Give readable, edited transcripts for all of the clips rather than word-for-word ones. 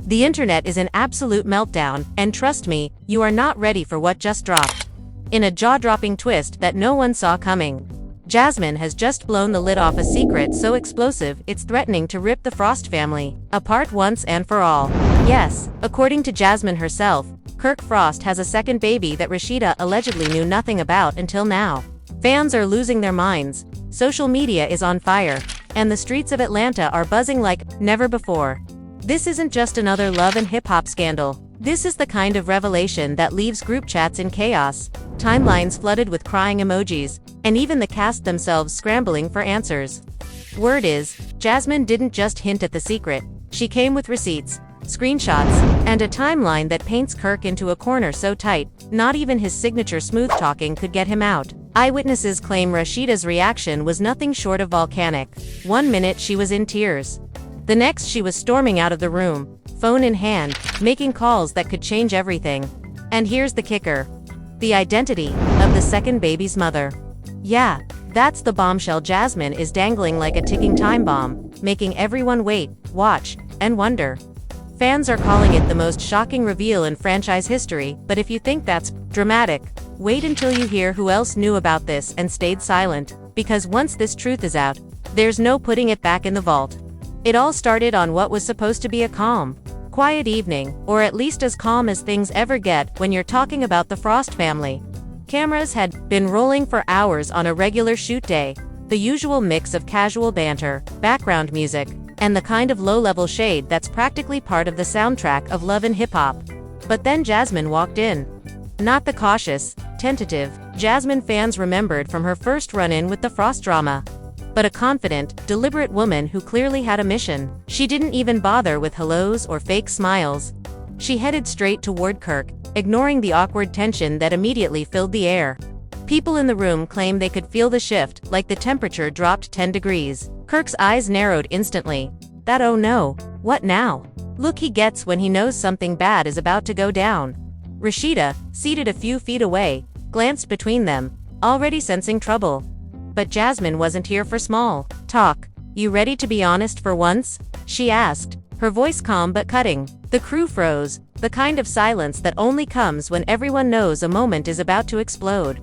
The internet is an absolute meltdown, and trust me, you are not ready for what just dropped. In a jaw-dropping twist that no one saw coming, Jasmine has just blown the lid off a secret so explosive it's threatening to rip the Frost family apart once and for all. Yes, according to Jasmine herself, Kirk Frost has a second baby that Rashida allegedly knew nothing about until now. Fans are losing their minds, social media is on fire, and the streets of Atlanta are buzzing like never before. This isn't just another love and hip-hop scandal. This is the kind of revelation that leaves group chats in chaos, timelines flooded with crying emojis, and even the cast themselves scrambling for answers. Word is, Jasmine didn't just hint at the secret, she came with receipts, screenshots, and a timeline that paints Kirk into a corner so tight, not even his signature smooth-talking could get him out. Eyewitnesses claim Rashida's reaction was nothing short of volcanic. One minute she was in tears. The next she was storming out of the room, phone in hand, making calls that could change everything. And here's the kicker. The identity of the second baby's mother. Yeah, that's the bombshell Jasmine is dangling like a ticking time bomb, making everyone wait, watch, and wonder. Fans are calling it the most shocking reveal in franchise history, but if you think that's dramatic, wait until you hear who else knew about this and stayed silent, because once this truth is out, there's no putting it back in the vault. It all started on what was supposed to be a calm, quiet evening, or at least as calm as things ever get when you're talking about the Frost family. Cameras had been rolling for hours on a regular shoot day, the usual mix of casual banter, background music, and the kind of low-level shade that's practically part of the soundtrack of love and hip-hop. But then Jasmine walked in. Not the cautious, tentative Jasmine fans remembered from her first run-in with the Frost drama, but a confident, deliberate woman who clearly had a mission. She didn't even bother with hellos or fake smiles. She headed straight toward Kirk, ignoring the awkward tension that immediately filled the air. People in the room claim they could feel the shift, like the temperature dropped 10 degrees. Kirk's eyes narrowed instantly. That oh no, what now? Look he gets when he knows something bad is about to go down. Rashida, seated a few feet away, glanced between them, already sensing trouble. But Jasmine wasn't here for small talk. You ready to be honest for once? She asked, her voice calm but cutting. The crew froze, the kind of silence that only comes when everyone knows a moment is about to explode.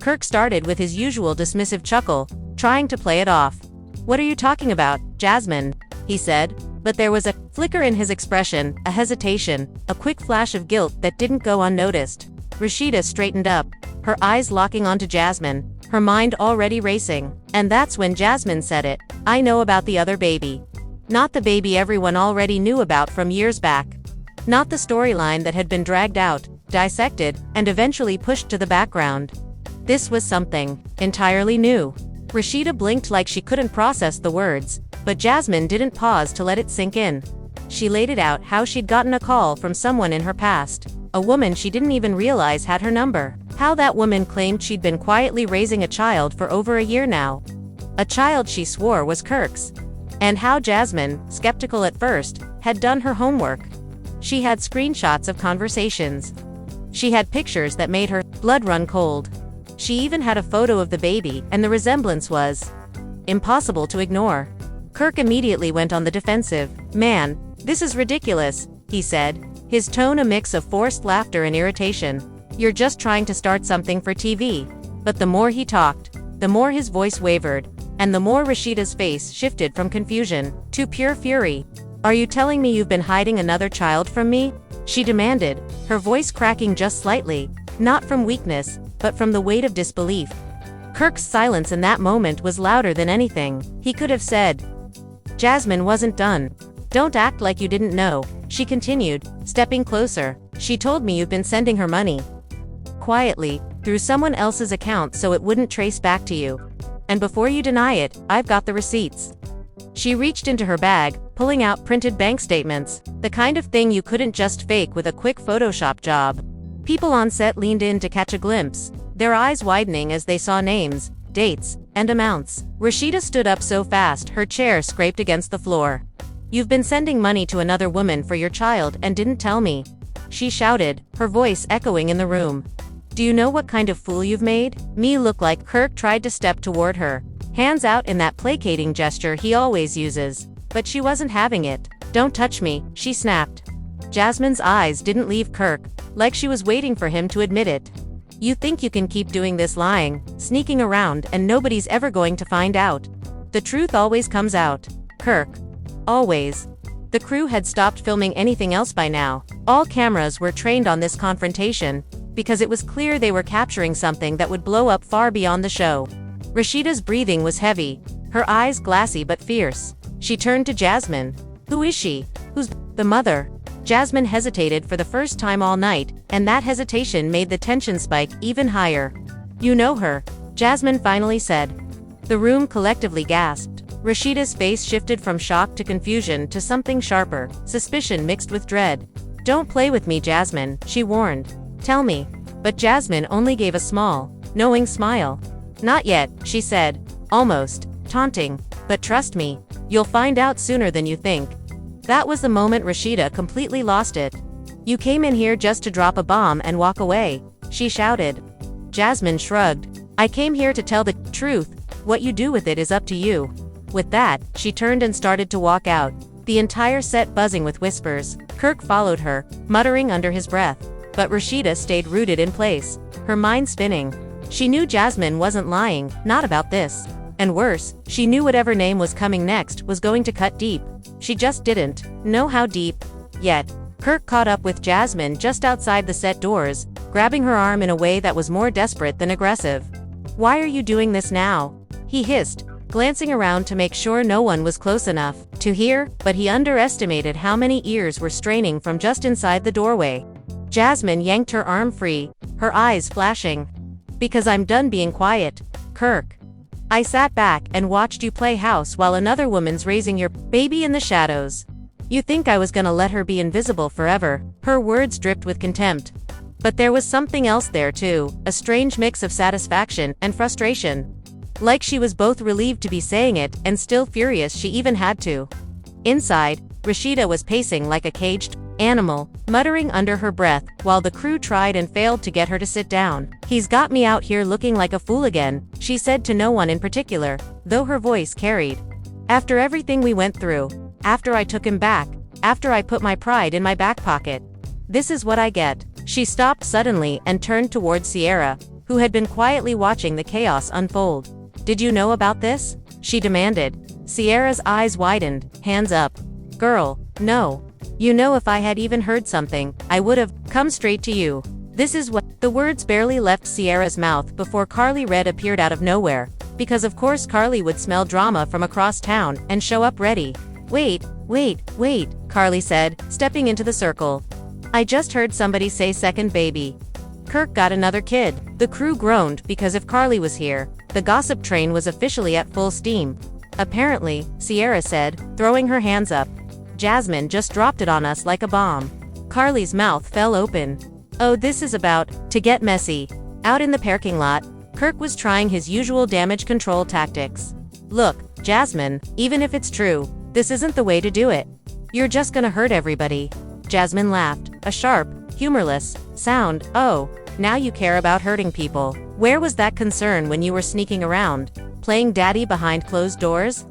Kirk started with his usual dismissive chuckle, trying to play it off. What are you talking about, Jasmine? He said, but there was a flicker in his expression, a hesitation, a quick flash of guilt that didn't go unnoticed. Rashida straightened up, her eyes locking onto Jasmine, her mind already racing. And that's when Jasmine said it. I know about the other baby. Not the baby everyone already knew about from years back. Not the storyline that had been dragged out, dissected, and eventually pushed to the background. This was something entirely new. Rashida blinked like she couldn't process the words, but Jasmine didn't pause to let it sink in. She laid it out how she'd gotten a call from someone in her past, a woman she didn't even realize had her number. How that woman claimed she'd been quietly raising a child for over a year now. A child she swore was Kirk's. And how Jasmine, skeptical at first, had done her homework. She had screenshots of conversations. She had pictures that made her blood run cold. She even had a photo of the baby, and the resemblance was impossible to ignore. Kirk immediately went on the defensive. Man, this is ridiculous, he said, his tone a mix of forced laughter and irritation. You're just trying to start something for TV. But the more he talked, the more his voice wavered, and the more Rashida's face shifted from confusion to pure fury. Are you telling me you've been hiding another child from me? She demanded, her voice cracking just slightly, not from weakness, but from the weight of disbelief. Kirk's silence in that moment was louder than anything he could have said. Jasmine wasn't done. Don't act like you didn't know, she continued, stepping closer. She told me you've been sending her money. Quietly, through someone else's account so it wouldn't trace back to you. And before you deny it, I've got the receipts. She reached into her bag, pulling out printed bank statements, the kind of thing you couldn't just fake with a quick Photoshop job. People on set leaned in to catch a glimpse, their eyes widening as they saw names, dates, and amounts. Rashida stood up so fast her chair scraped against the floor. You've been sending money to another woman for your child and didn't tell me. She shouted, her voice echoing in the room. Do you know what kind of fool you've made me look like? Kirk tried to step toward her, hands out in that placating gesture he always uses. But she wasn't having it. Don't touch me, she snapped. Jasmine's eyes didn't leave Kirk, like she was waiting for him to admit it. You think you can keep doing this lying, sneaking around, and nobody's ever going to find out. The truth always comes out, Kirk. Always. The crew had stopped filming anything else by now. All cameras were trained on this confrontation, because it was clear they were capturing something that would blow up far beyond the show. Rashida's breathing was heavy, her eyes glassy but fierce. She turned to Jasmine. Who is she? Who's the mother? Jasmine hesitated for the first time all night, and that hesitation made the tension spike even higher. You know her, Jasmine finally said. The room collectively gasped. Rashida's face shifted from shock to confusion to something sharper, suspicion mixed with dread. Don't play with me, Jasmine, she warned. Tell me. But Jasmine only gave a small, knowing smile. Not yet, she said, almost taunting. But trust me, you'll find out sooner than you think. That was the moment Rashida completely lost it. You came in here just to drop a bomb and walk away, she shouted. Jasmine shrugged. I came here to tell the truth. What you do with it is up to you. With that, she turned and started to walk out, the entire set buzzing with whispers. Kirk followed her, muttering under his breath. But Rashida stayed rooted in place, her mind spinning. She knew Jasmine wasn't lying, not about this. And worse, she knew whatever name was coming next was going to cut deep. She just didn't know how deep. Yet, Kirk caught up with Jasmine just outside the set doors, grabbing her arm in a way that was more desperate than aggressive. Why are you doing this now? He hissed, glancing around to make sure no one was close enough to hear, but he underestimated how many ears were straining from just inside the doorway. Jasmine yanked her arm free, her eyes flashing. Because I'm done being quiet, Kirk. I sat back and watched you play house while another woman's raising your baby in the shadows. You think I was gonna let her be invisible forever? Her words dripped with contempt. But there was something else there too, a strange mix of satisfaction and frustration. Like she was both relieved to be saying it and still furious she even had to. Inside, Rashida was pacing like a caged animal, muttering under her breath, while the crew tried and failed to get her to sit down. He's got me out here looking like a fool again, she said to no one in particular, though her voice carried. After everything we went through, after I took him back, after I put my pride in my back pocket. This is what I get. She stopped suddenly and turned towards Sierra, who had been quietly watching the chaos unfold. Did you know about this? She demanded. Sierra's eyes widened, hands up. Girl, no. You know, if I had even heard something, I would have come straight to you. This is what— The words barely left Sierra's mouth before Carly Red appeared out of nowhere, because of course Carly would smell drama from across town and show up ready. Wait, Carly said, stepping into the circle. I just heard somebody say second baby. Kirk got another kid. The crew groaned because if Carly was here, the gossip train was officially at full steam. Apparently, Sierra said, throwing her hands up. Jasmine just dropped it on us like a bomb. Carly's mouth fell open. Oh, this is about to get messy. Out in the parking lot, Kirk was trying his usual damage control tactics. Look, Jasmine, even if it's true, this isn't the way to do it. You're just gonna hurt everybody. Jasmine laughed, a sharp, humorless sound. Oh, now you care about hurting people. Where was that concern when you were sneaking around, playing daddy behind closed doors?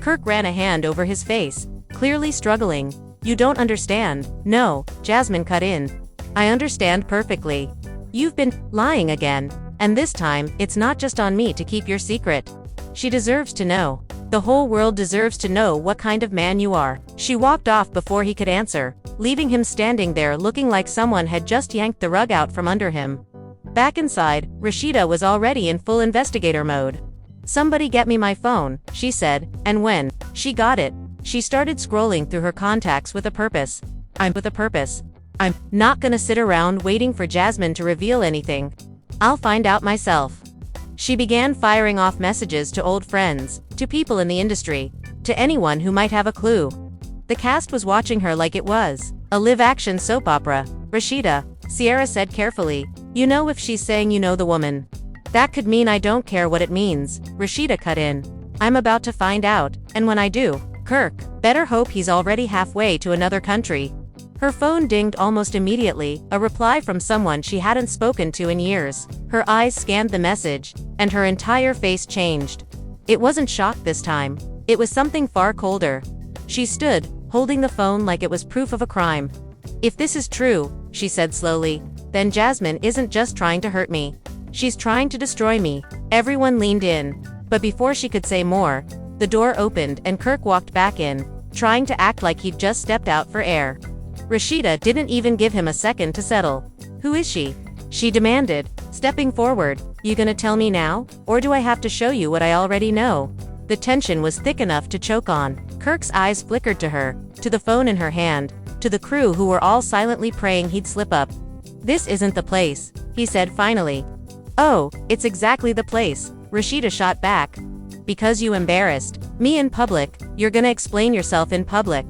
Kirk ran a hand over his face, clearly struggling. You don't understand. No, Jasmine cut in. I understand perfectly. You've been lying again, and this time, it's not just on me to keep your secret. She deserves to know. The whole world deserves to know what kind of man you are. She walked off before he could answer, leaving him standing there looking like someone had just yanked the rug out from under him. Back inside, Rashida was already in full investigator mode. Somebody get me my phone, she said, and when she got it, she started scrolling through her contacts with a purpose. I'm not gonna sit around waiting for Jasmine to reveal anything. I'll find out myself. She began firing off messages to old friends, to people in the industry, to anyone who might have a clue. The cast was watching her like it was a live-action soap opera. Rashida, Sierra said carefully, you know, if she's saying you know the woman, that could mean I don't care what it means. Rashida cut in. I'm about to find out, and when I do, Kirk better hope he's already halfway to another country. Her phone dinged almost immediately, a reply from someone she hadn't spoken to in years. Her eyes scanned the message, and her entire face changed. It wasn't shock this time. It was something far colder. She stood, holding the phone like it was proof of a crime. If this is true, she said slowly, then Jasmine isn't just trying to hurt me. She's trying to destroy me. Everyone leaned in. But before she could say more, the door opened and Kirk walked back in, trying to act like he'd just stepped out for air. Rashida didn't even give him a second to settle. Who is she? She demanded, stepping forward. You gonna tell me now? Or do I have to show you what I already know? The tension was thick enough to choke on. Kirk's eyes flickered to her, to the phone in her hand, to the crew who were all silently praying he'd slip up. This isn't the place, he said finally. Oh, it's exactly the place, Rashida shot back. Because you embarrassed me in public, you're gonna explain yourself in public.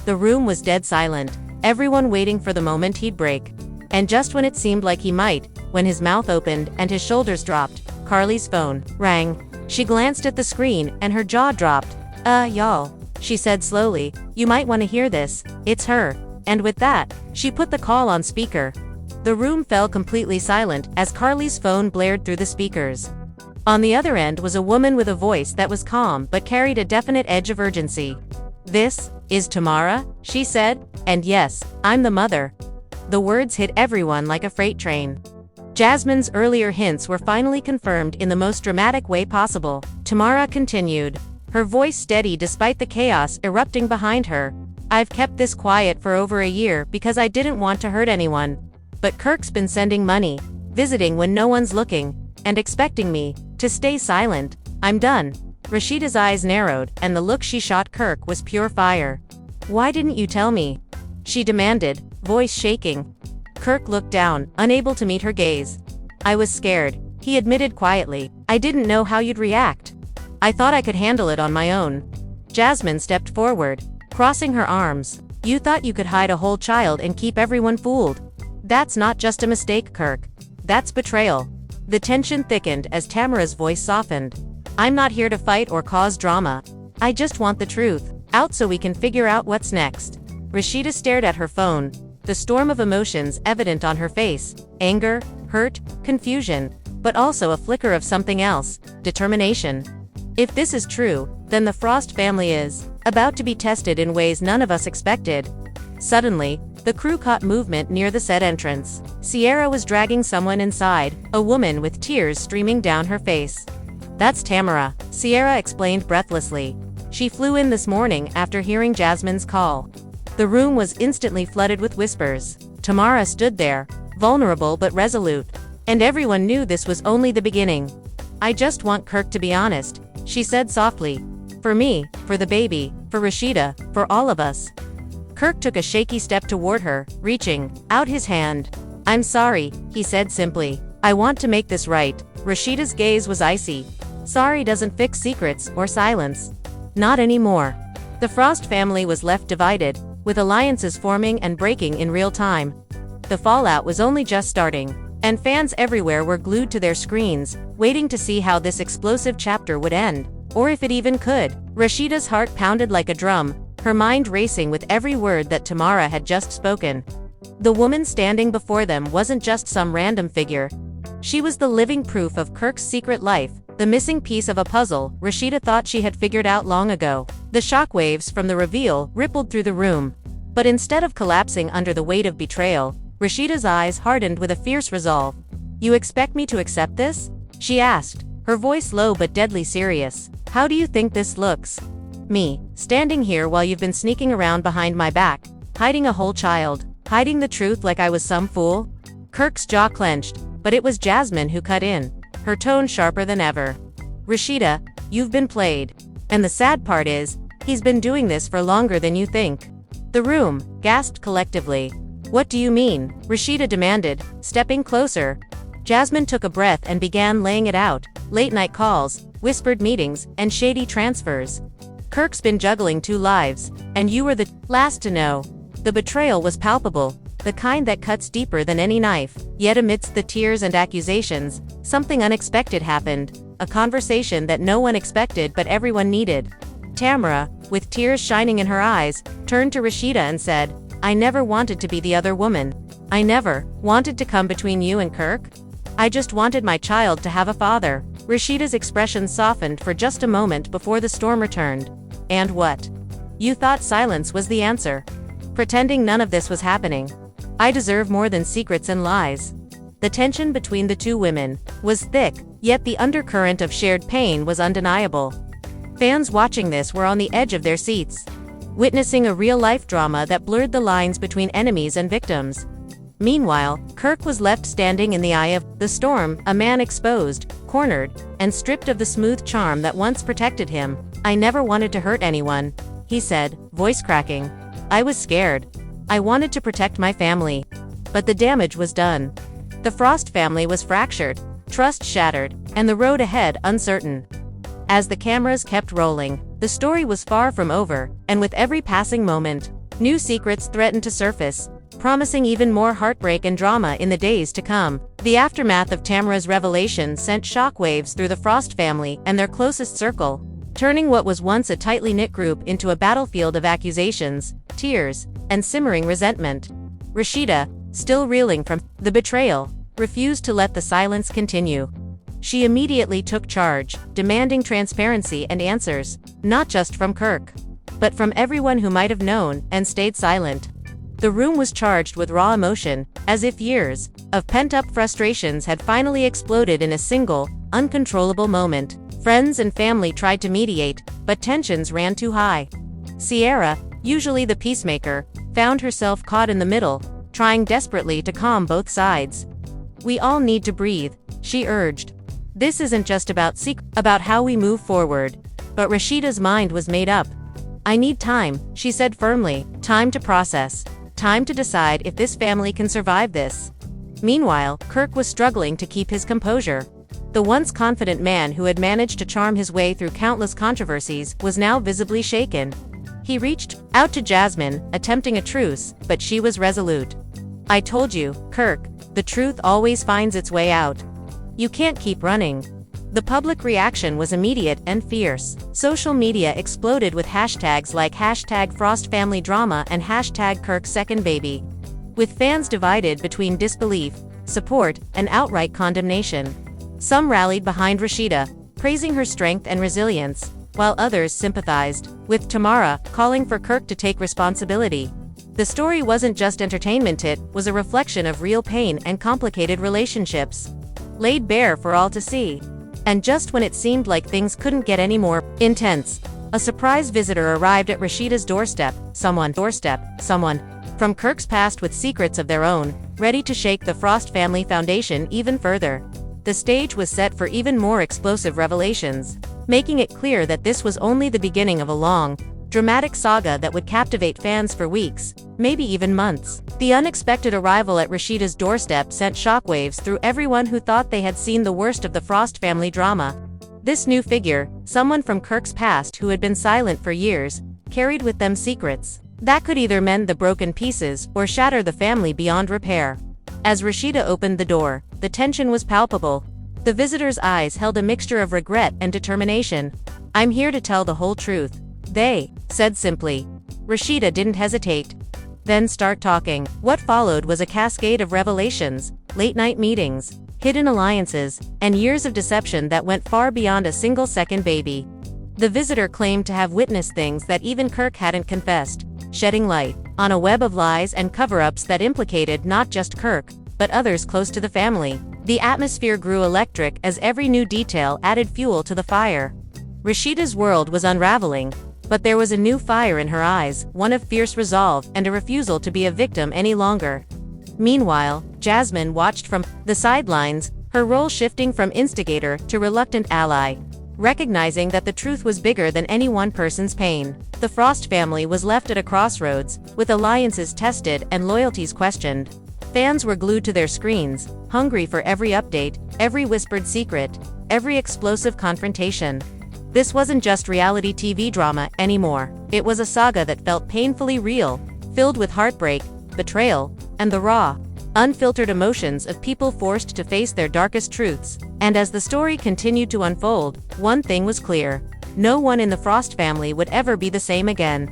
The room was dead silent, everyone waiting for the moment he'd break. And just when it seemed like he might, when his mouth opened and his shoulders dropped, Carly's phone rang. She glanced at the screen and her jaw dropped. Y'all, she said slowly, you might want to hear this, it's her. And with that, she put the call on speaker. The room fell completely silent as Carly's phone blared through the speakers. On the other end was a woman with a voice that was calm but carried a definite edge of urgency. This is Tamara, she said, and yes, I'm the mother. The words hit everyone like a freight train. Jasmine's earlier hints were finally confirmed in the most dramatic way possible. Tamara continued, her voice steady despite the chaos erupting behind her. I've kept this quiet for over a year because I didn't want to hurt anyone. But Kirk's been sending money, visiting when no one's looking, and expecting me to stay silent. I'm done. Rashida's eyes narrowed, and the look she shot Kirk was pure fire. Why didn't you tell me? She demanded, voice shaking. Kirk looked down, unable to meet her gaze. I was scared, he admitted quietly. I didn't know how you'd react. I thought I could handle it on my own. Jasmine stepped forward, crossing her arms. You thought you could hide a whole child and keep everyone fooled. That's not just a mistake, Kirk. That's betrayal. The tension thickened as Tamara's voice softened. I'm not here to fight or cause drama. I just want the truth out so we can figure out what's next. Rashida stared at her phone, the storm of emotions evident on her face, anger, hurt, confusion, but also a flicker of something else, determination. If this is true, then the Frost family is about to be tested in ways none of us expected. Suddenly, the crew caught movement near the set entrance. Sierra was dragging someone inside, a woman with tears streaming down her face. That's Tamara, Sierra explained breathlessly. She flew in this morning after hearing Jasmine's call. The room was instantly flooded with whispers. Tamara stood there, vulnerable but resolute. And everyone knew this was only the beginning. I just want Kirk to be honest, she said softly. For me, for the baby, for Rashida, for all of us. Kirk took a shaky step toward her, reaching out his hand. I'm sorry, he said simply. I want to make this right. Rashida's gaze was icy. Sorry doesn't fix secrets or silence. Not anymore. The Frost family was left divided, with alliances forming and breaking in real time. The fallout was only just starting, and fans everywhere were glued to their screens, waiting to see how this explosive chapter would end, or if it even could. Rashida's heart pounded like a drum, her mind racing with every word that Tamara had just spoken. The woman standing before them wasn't just some random figure. She was the living proof of Kirk's secret life, the missing piece of a puzzle Rashida thought she had figured out long ago. The shockwaves from the reveal rippled through the room. But instead of collapsing under the weight of betrayal, Rashida's eyes hardened with a fierce resolve. You expect me to accept this? She asked, her voice low but deadly serious. How do you think this looks? Me, standing here while you've been sneaking around behind my back, hiding a whole child, hiding the truth like I was some fool? Kirk's jaw clenched, but it was Jasmine who cut in, her tone sharper than ever. Rashida, you've been played. And the sad part is, he's been doing this for longer than you think. The room gasped collectively. What do you mean? Rashida demanded, stepping closer. Jasmine took a breath and began laying it out. Late-night calls, whispered meetings, and shady transfers. Kirk's been juggling 2 lives, and you were the last to know. The betrayal was palpable, the kind that cuts deeper than any knife. Yet amidst the tears and accusations, something unexpected happened, a conversation that no one expected but everyone needed. Tamara, with tears shining in her eyes, turned to Rashida and said, I never wanted to be the other woman. I never wanted to come between you and Kirk. I just wanted my child to have a father. Rashida's expression softened for just a moment before the storm returned. And what? You thought silence was the answer. pretending none of this was happening. I deserve more than secrets and lies. The tension between the two women was thick, yet the undercurrent of shared pain was undeniable. Fans watching this were on the edge of their seats, witnessing a real-life drama that blurred the lines between enemies and victims. Meanwhile, Kirk was left standing in the eye of the storm, a man exposed, cornered, and stripped of the smooth charm that once protected him. "I never wanted to hurt anyone," he said, voice cracking. "I was scared. I wanted to protect my family. But the damage was done." The Frost family was fractured, trust shattered, and the road ahead uncertain. As the cameras kept rolling, the story was far from over, and with every passing moment, new secrets threatened to surface, promising even more heartbreak and drama in the days to come. The aftermath of Tamara's revelation sent shockwaves through the Frost family and their closest circle, turning what was once a tightly knit group into a battlefield of accusations, tears, and simmering resentment. Rashida, still reeling from the betrayal, refused to let the silence continue. She immediately took charge, demanding transparency and answers, not just from Kirk, but from everyone who might have known and stayed silent. The room was charged with raw emotion, as if years of pent-up frustrations had finally exploded in a single, uncontrollable moment. Friends and family tried to mediate, but tensions ran too high. Sierra, usually the peacemaker, found herself caught in the middle, trying desperately to calm both sides. "We all need to breathe," she urged. "This isn't just about how we move forward." But Rashida's mind was made up. "I need time," she said firmly, "time to process. Time to decide if this family can survive this." Meanwhile, Kirk was struggling to keep his composure. The once confident man who had managed to charm his way through countless controversies was now visibly shaken. He reached out to Jasmine, attempting a truce, but she was resolute. "I told you, Kirk, the truth always finds its way out. You can't keep running." The public reaction was immediate and fierce. Social media exploded with hashtags like #FrostFamilyDrama and #KirkSecondBaby, with fans divided between disbelief, support, and outright condemnation. Some rallied behind Rashida, praising her strength and resilience, while others sympathized with Tamara, calling for Kirk to take responsibility. The story wasn't just entertainment, it was a reflection of real pain and complicated relationships, laid bare for all to see. And just when it seemed like things couldn't get any more intense, a surprise visitor arrived at Rashida's doorstep. Someone from Kirk's past with secrets of their own, ready to shake the Frost family foundation even further. The stage was set for even more explosive revelations, making it clear that this was only the beginning of a long, dramatic saga that would captivate fans for weeks, maybe even months. The unexpected arrival at Rashida's doorstep sent shockwaves through everyone who thought they had seen the worst of the Frost family drama. This new figure, someone from Kirk's past who had been silent for years, carried with them secrets that could either mend the broken pieces or shatter the family beyond repair. As Rashida opened the door, the tension was palpable. The visitor's eyes held a mixture of regret and determination. "I'm here to tell the whole truth," they said simply. Rashida didn't hesitate. Then start talking. What followed was a cascade of revelations, late-night meetings, hidden alliances, and years of deception that went far beyond a single second baby. The visitor claimed to have witnessed things that even Kirk hadn't confessed, shedding light on a web of lies and cover-ups that implicated not just Kirk, but others close to the family. The atmosphere grew electric as every new detail added fuel to the fire. Rashida's world was unraveling, but there was a new fire in her eyes, one of fierce resolve and a refusal to be a victim any longer. Meanwhile, Jasmine watched from the sidelines, her role shifting from instigator to reluctant ally. Recognizing that the truth was bigger than any one person's pain, the Frost family was left at a crossroads, with alliances tested and loyalties questioned. Fans were glued to their screens, hungry for every update, every whispered secret, every explosive confrontation. This wasn't just reality TV drama anymore. It was a saga that felt painfully real, filled with heartbreak, betrayal, and the raw, unfiltered emotions of people forced to face their darkest truths. And as the story continued to unfold, one thing was clear: no one in the Frost family would ever be the same again.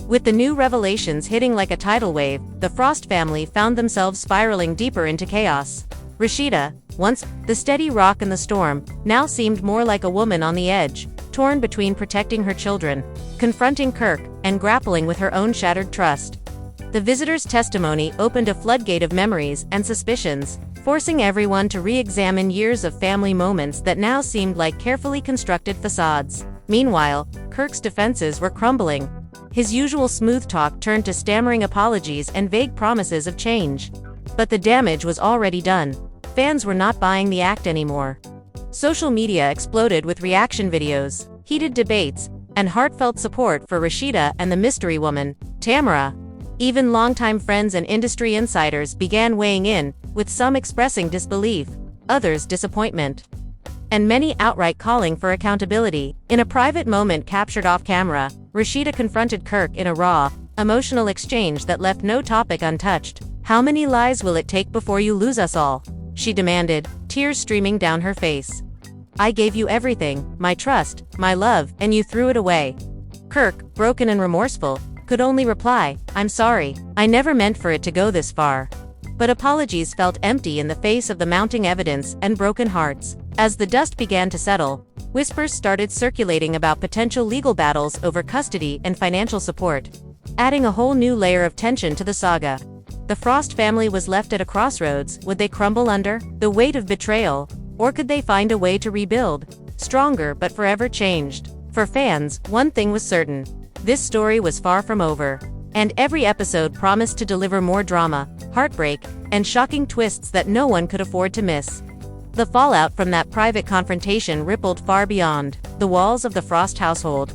With the new revelations hitting like a tidal wave, the Frost family found themselves spiraling deeper into chaos. Rashida, once the steady rock in the storm, now seemed more like a woman on the edge, torn between protecting her children, confronting Kirk, and grappling with her own shattered trust. The visitor's testimony opened a floodgate of memories and suspicions, forcing everyone to re-examine years of family moments that now seemed like carefully constructed facades. Meanwhile, Kirk's defenses were crumbling. His usual smooth talk turned to stammering apologies and vague promises of change. But the damage was already done. Fans were not buying the act anymore. Social media exploded with reaction videos, heated debates, and heartfelt support for Rashida and the mystery woman, Tamara. Even longtime friends and industry insiders began weighing in, with some expressing disbelief, others disappointment, and many outright calling for accountability. In a private moment captured off camera, Rashida confronted Kirk in a raw, emotional exchange that left no topic untouched. "How many lies will it take before you lose us all?" she demanded, tears streaming down her face. "I gave you everything, my trust, my love, and you threw it away." Kirk, broken and remorseful, could only reply, "I'm sorry, I never meant for it to go this far." But apologies felt empty in the face of the mounting evidence and broken hearts. As the dust began to settle, whispers started circulating about potential legal battles over custody and financial support, adding a whole new layer of tension to the saga. The Frost family was left at a crossroads. Would they crumble under the weight of betrayal, or could they find a way to rebuild, stronger but forever changed? For fans, one thing was certain: this story was far from over, and every episode promised to deliver more drama, heartbreak, and shocking twists that no one could afford to miss. The fallout from that private confrontation rippled far beyond the walls of the Frost household.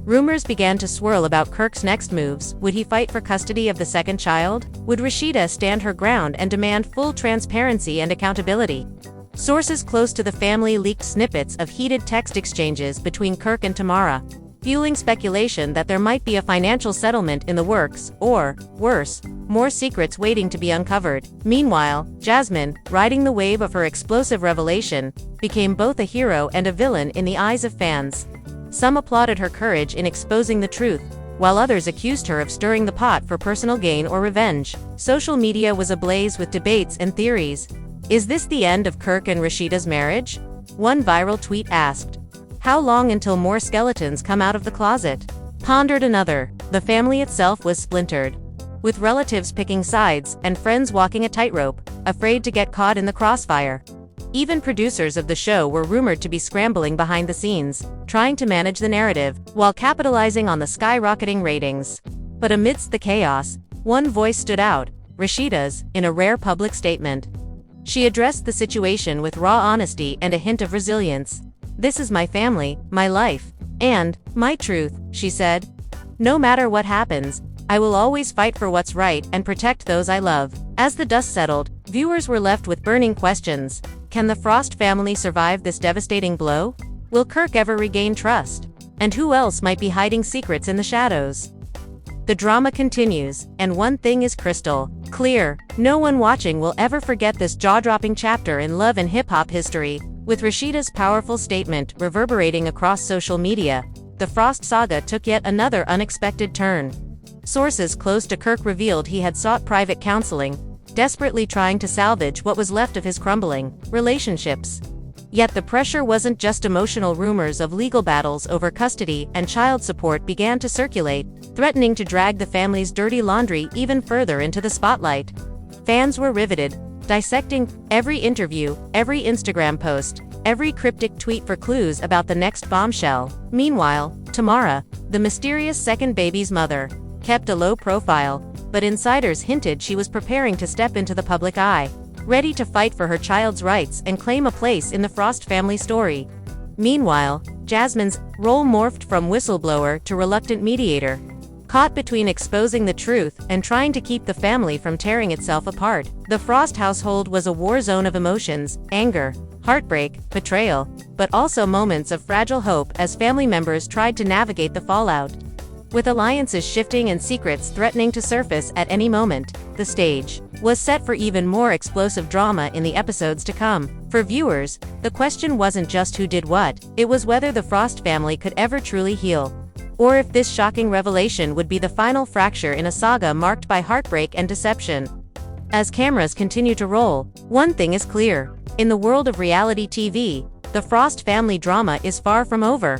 Rumors began to swirl about Kirk's next moves. Would he fight for custody of the second child? Would Rashida stand her ground and demand full transparency and accountability? Sources close to the family leaked snippets of heated text exchanges between Kirk and Tamara, fueling speculation that there might be a financial settlement in the works, or, worse, more secrets waiting to be uncovered. Meanwhile, Jasmine, riding the wave of her explosive revelation, became both a hero and a villain in the eyes of fans. Some applauded her courage in exposing the truth, while others accused her of stirring the pot for personal gain or revenge. Social media was ablaze with debates and theories. Is this the end of Kirk and Rashida's marriage? One viral tweet asked. How long until more skeletons come out of the closet? Pondered another. The family itself was splintered, with relatives picking sides and friends walking a tightrope, afraid to get caught in the crossfire. Even producers of the show were rumored to be scrambling behind the scenes, trying to manage the narrative, while capitalizing on the skyrocketing ratings. But amidst the chaos, one voice stood out, Rashida's, in a rare public statement. She addressed the situation with raw honesty and a hint of resilience. "This is my family, my life, and my truth," she said. "No matter what happens, I will always fight for what's right and protect those I love." As the dust settled, viewers were left with burning questions. Can the Frost family survive this devastating blow? Will Kirk ever regain trust? And who else might be hiding secrets in the shadows? The drama continues, and one thing is crystal clear: no one watching will ever forget this jaw-dropping chapter in love and hip-hop history. With Rashida's powerful statement reverberating across social media, the Frost saga took yet another unexpected turn. Sources close to Kirk revealed he had sought private counseling, desperately trying to salvage what was left of his crumbling relationships. Yet the pressure wasn't just emotional. Rumors of legal battles over custody and child support began to circulate, threatening to drag the family's dirty laundry even further into the spotlight. Fans were riveted, dissecting every interview, every Instagram post, every cryptic tweet for clues about the next bombshell. Meanwhile, Tamara, the mysterious second baby's mother, kept a low profile, but insiders hinted she was preparing to step into the public eye, ready to fight for her child's rights and claim a place in the Frost family story. Meanwhile, Jasmine's role morphed from whistleblower to reluctant mediator, caught between exposing the truth and trying to keep the family from tearing itself apart. The Frost household was a war zone of emotions: anger, heartbreak, betrayal, but also moments of fragile hope as family members tried to navigate the fallout. With alliances shifting and secrets threatening to surface at any moment, the stage was set for even more explosive drama in the episodes to come. For viewers, the question wasn't just who did what, it was whether the Frost family could ever truly heal, or if this shocking revelation would be the final fracture in a saga marked by heartbreak and deception. As cameras continue to roll, one thing is clear: in the world of reality TV, the Frost family drama is far from over.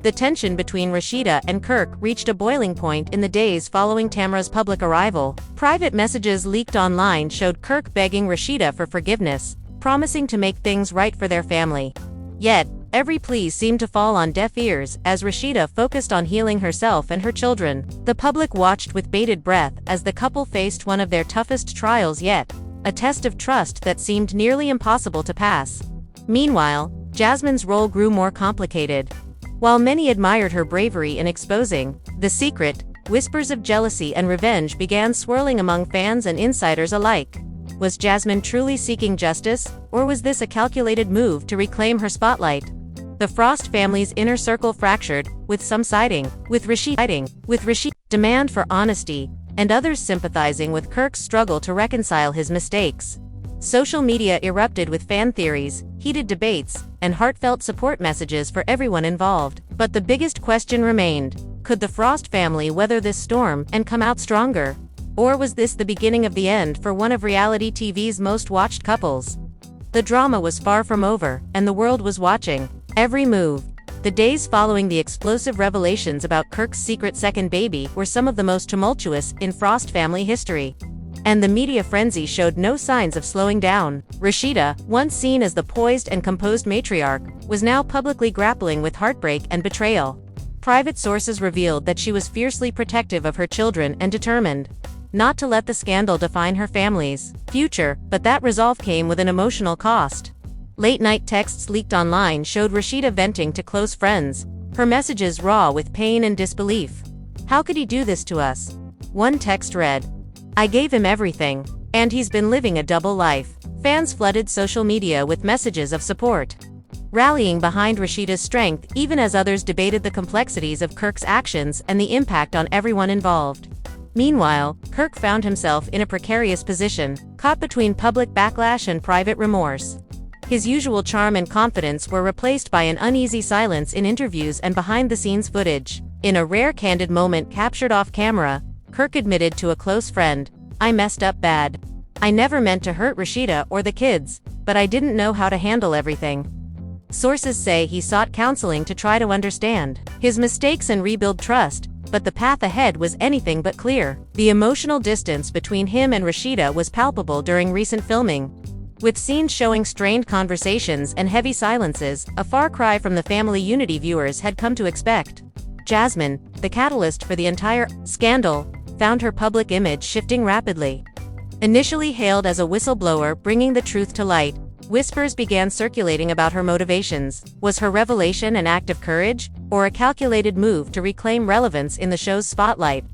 The tension between Rashida and Kirk reached a boiling point in the days following Tamara's public arrival. Private messages leaked online showed Kirk begging Rashida for forgiveness, promising to make things right for their family. Yet, every plea seemed to fall on deaf ears as Rashida focused on healing herself and her children. The public watched with bated breath as the couple faced one of their toughest trials yet, a test of trust that seemed nearly impossible to pass. Meanwhile, Jasmine's role grew more complicated. While many admired her bravery in exposing the secret, whispers of jealousy and revenge began swirling among fans and insiders alike. Was Jasmine truly seeking justice, or was this a calculated move to reclaim her spotlight? The Frost family's inner circle fractured, with some siding with Rasheeda's demand for honesty, and others sympathizing with Kirk's struggle to reconcile his mistakes. Social media erupted with fan theories, heated debates, and heartfelt support messages for everyone involved. But the biggest question remained: could the Frost family weather this storm and come out stronger? Or was this the beginning of the end for one of reality TV's most watched couples? The drama was far from over, and the world was watching every move. The days following the explosive revelations about Kirk's secret second baby were some of the most tumultuous in Frost family history. And the media frenzy showed no signs of slowing down. Rashida, once seen as the poised and composed matriarch, was now publicly grappling with heartbreak and betrayal. Private sources revealed that she was fiercely protective of her children and determined not to let the scandal define her family's future, but that resolve came with an emotional cost. Late-night texts leaked online showed Rashida venting to close friends, her messages raw with pain and disbelief. "How could he do this to us?" One text read, "I gave him everything, and he's been living a double life." Fans flooded social media with messages of support, rallying behind Rashida's strength even as others debated the complexities of Kirk's actions and the impact on everyone involved. Meanwhile, Kirk found himself in a precarious position, caught between public backlash and private remorse. His usual charm and confidence were replaced by an uneasy silence in interviews and behind-the-scenes footage. In a rare candid moment captured off camera, Kirk admitted to a close friend, "I messed up bad. I never meant to hurt Rashida or the kids, but I didn't know how to handle everything." Sources say he sought counseling to try to understand his mistakes and rebuild trust, but the path ahead was anything but clear. The emotional distance between him and Rashida was palpable during recent filming, with scenes showing strained conversations and heavy silences, a far cry from the family unity viewers had come to expect. Jasmine, the catalyst for the entire scandal, found her public image shifting rapidly. Initially hailed as a whistleblower bringing the truth to light, whispers began circulating about her motivations. Was her revelation an act of courage, or a calculated move to reclaim relevance in the show's spotlight?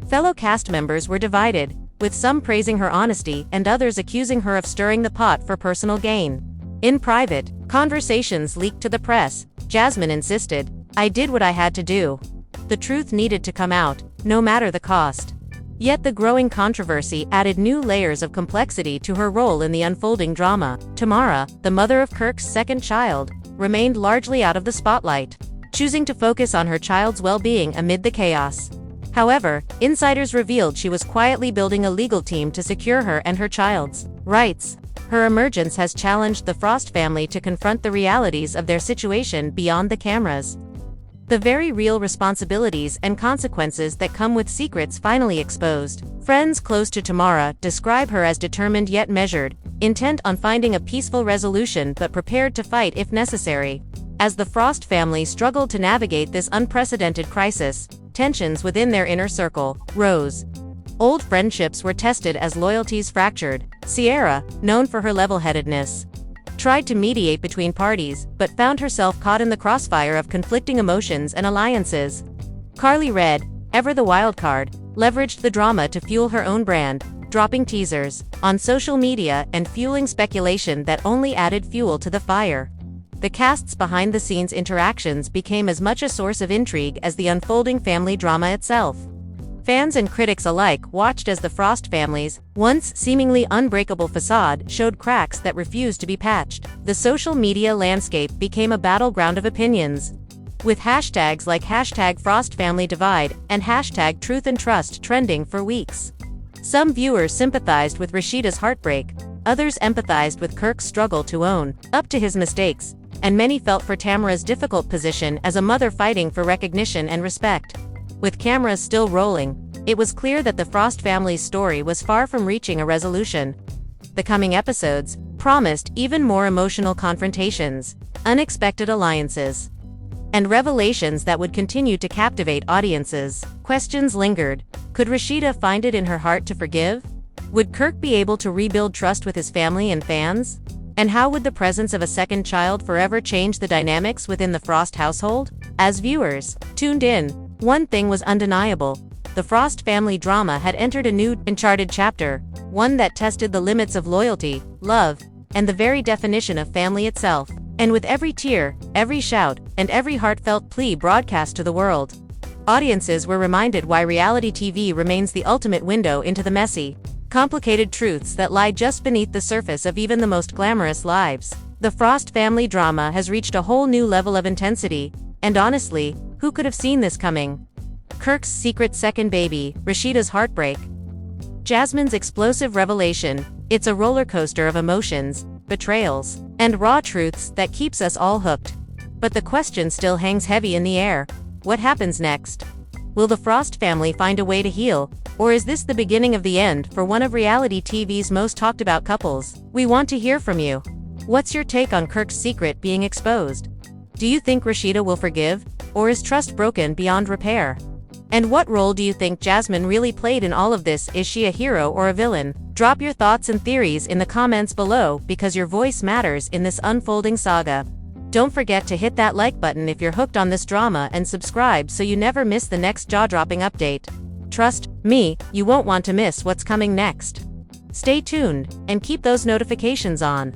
Fellow cast members were divided, with some praising her honesty and others accusing her of stirring the pot for personal gain. In private conversations leaked to the press, Jasmine insisted, "I did what I had to do. The truth needed to come out, no matter the cost." Yet the growing controversy added new layers of complexity to her role in the unfolding drama. Tamara, the mother of Kirk's second child, remained largely out of the spotlight, choosing to focus on her child's well-being amid the chaos. However, insiders revealed she was quietly building a legal team to secure her and her child's rights. Her emergence has challenged the Frost family to confront the realities of their situation beyond the cameras. The very real responsibilities and consequences that come with secrets finally exposed. Friends close to Tamara describe her as determined yet measured, intent on finding a peaceful resolution but prepared to fight if necessary. As the Frost family struggled to navigate this unprecedented crisis, tensions within their inner circle rose. Old friendships were tested as loyalties fractured. Sierra, known for her level-headedness, tried to mediate between parties, but found herself caught in the crossfire of conflicting emotions and alliances. Carly Red, ever the wild card, leveraged the drama to fuel her own brand, dropping teasers on social media and fueling speculation that only added fuel to the fire. The cast's behind-the-scenes interactions became as much a source of intrigue as the unfolding family drama itself. Fans and critics alike watched as the Frost family's once seemingly unbreakable facade showed cracks that refused to be patched. The social media landscape became a battleground of opinions, with hashtags like #FrostFamilyDivide and #TruthAndTrust trending for weeks. Some viewers sympathized with Rashida's heartbreak, others empathized with Kirk's struggle to own up to his mistakes. and many felt for Tamara's difficult position as a mother fighting for recognition and respect. With cameras still rolling, it was clear that the Frost family's story was far from reaching a resolution. The coming episodes promised even more emotional confrontations, unexpected alliances, and revelations that would continue to captivate audiences. Questions lingered. Could Rashida find it in her heart to forgive? Would Kirk be able to rebuild trust with his family and fans? And how would the presence of a second child forever change the dynamics within the Frost household? As viewers tuned in, one thing was undeniable. The Frost family drama had entered a new, uncharted chapter, one that tested the limits of loyalty, love, and the very definition of family itself. And with every tear, every shout, and every heartfelt plea broadcast to the world, audiences were reminded why reality TV remains the ultimate window into the messy, complicated truths that lie just beneath the surface of even the most glamorous lives. The Frost family drama has reached a whole new level of intensity, and honestly, who could have seen this coming? Kirk's secret second baby, Rashida's heartbreak, Jasmine's explosive revelation. It's a roller coaster of emotions, betrayals, and raw truths that keeps us all hooked. But the question still hangs heavy in the air. What happens next? Will the Frost family find a way to heal, or is this the beginning of the end for one of reality TV's most talked about couples? We want to hear from you. What's your take on Kirk's secret being exposed? Do you think Rashida will forgive, or is trust broken beyond repair? And what role do you think Jasmine really played in all of this? Is she a hero or a villain? Drop your thoughts and theories in the comments below, because your voice matters in this unfolding saga. Don't forget to hit that like button if you're hooked on this drama, and subscribe so you never miss the next jaw-dropping update. Trust me, you won't want to miss what's coming next. Stay tuned, and keep those notifications on.